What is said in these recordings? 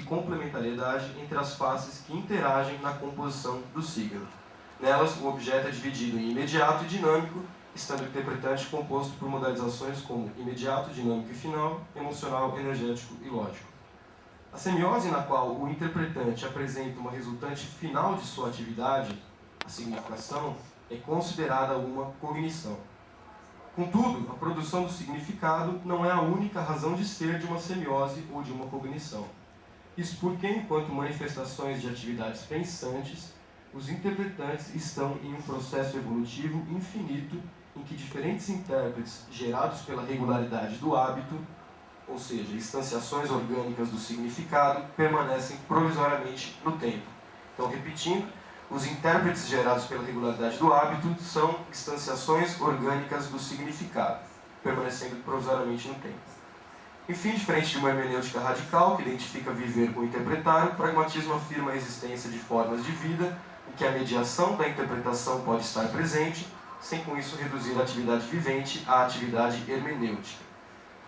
complementariedade entre as faces que interagem na composição do signo. Nelas, o objeto é dividido em imediato e dinâmico, estando o interpretante composto por modalizações como imediato, dinâmico e final, emocional, energético e lógico. A semiose na qual o interpretante apresenta uma resultante final de sua atividade, a significação, é considerada uma cognição. Contudo, a produção do significado não é a única razão de ser de uma semiose ou de uma cognição. Isso porque, enquanto manifestações de atividades pensantes, os interpretantes estão em um processo evolutivo infinito em que diferentes intérpretes, gerados pela regularidade do hábito, ou seja, instanciações orgânicas do significado, permanecem provisoriamente no tempo. Então, repetindo, os intérpretes gerados pela regularidade do hábito são instanciações orgânicas do significado, permanecendo provisoriamente no tempo. Enfim, diferente de uma hermenêutica radical, que identifica viver com o interpretar, o pragmatismo afirma a existência de formas de vida em que a mediação da interpretação pode estar presente, sem com isso reduzir a atividade vivente à atividade hermenêutica.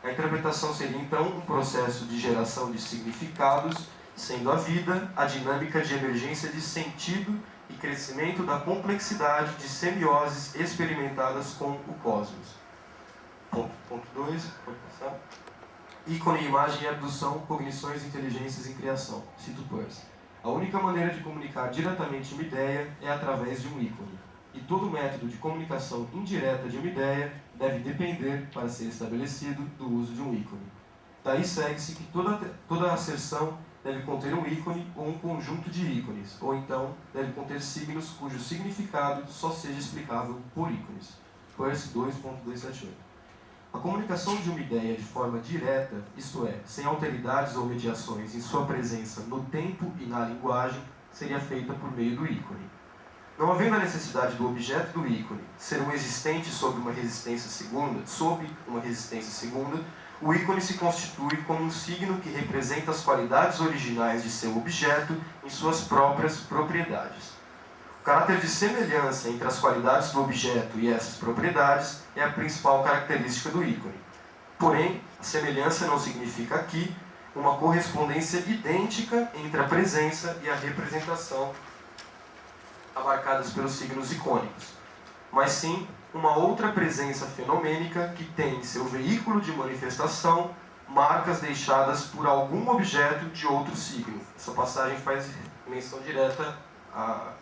A interpretação seria, então, um processo de geração de significados, sendo a vida a dinâmica de emergência de sentido e crescimento da complexidade de semioses experimentadas com o cosmos. Ponto 2, pode passar. Ícone, imagem e abdução, cognições, inteligências em criação. Cito Peirce. A única maneira de comunicar diretamente uma ideia é através de um ícone. E todo método de comunicação indireta de uma ideia deve depender, para ser estabelecido, do uso de um ícone. Daí segue-se que toda asserção deve conter um ícone ou um conjunto de ícones, ou então deve conter signos cujo significado só seja explicável por ícones. Peirce 2.278. A comunicação de uma ideia de forma direta, isto é, sem alteridades ou mediações em sua presença no tempo e na linguagem, seria feita por meio do ícone. Não havendo a necessidade do objeto do ícone ser um existente sob uma resistência segunda, o ícone se constitui como um signo que representa as qualidades originais de seu objeto em suas próprias propriedades. O caráter de semelhança entre as qualidades do objeto e essas propriedades é a principal característica do ícone. Porém, a semelhança não significa aqui uma correspondência idêntica entre a presença e a representação abarcadas pelos signos icônicos, mas sim uma outra presença fenomênica que tem em seu veículo de manifestação marcas deixadas por algum objeto de outro signo. Essa passagem faz menção direta à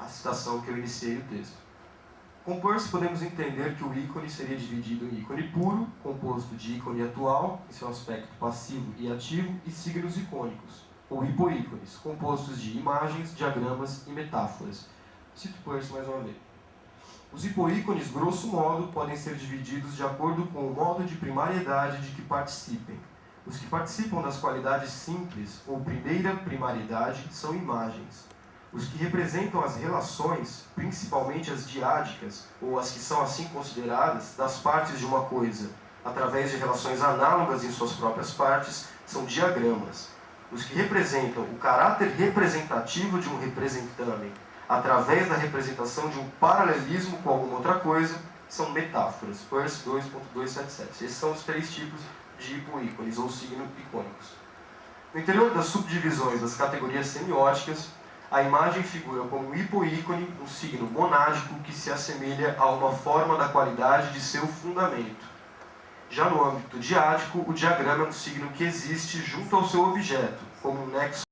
citação que eu iniciei o texto. Com Peirce, podemos entender que o ícone seria dividido em ícone puro, composto de ícone atual, em seu aspecto passivo e ativo, e signos icônicos, ou hipoícones, compostos de imagens, diagramas e metáforas. Cito Peirce mais uma vez. Os hipoícones, grosso modo, podem ser divididos de acordo com o modo de primariedade de que participem. Os que participam das qualidades simples, ou primeira primariedade, são imagens. Os que representam as relações, principalmente as diádicas, ou as que são assim consideradas, das partes de uma coisa, através de relações análogas em suas próprias partes, são diagramas. Os que representam o caráter representativo de um representamen, através da representação de um paralelismo com alguma outra coisa, são metáforas. Peirce 2.277. Esses são os três tipos de hipoícones, ou signos icônicos. No interior das subdivisões das categorias semióticas, a imagem figura como hipoícone, um signo monádico que se assemelha a uma forma da qualidade de seu fundamento. Já no âmbito diádico, o diagrama é um signo que existe junto ao seu objeto, como um nexo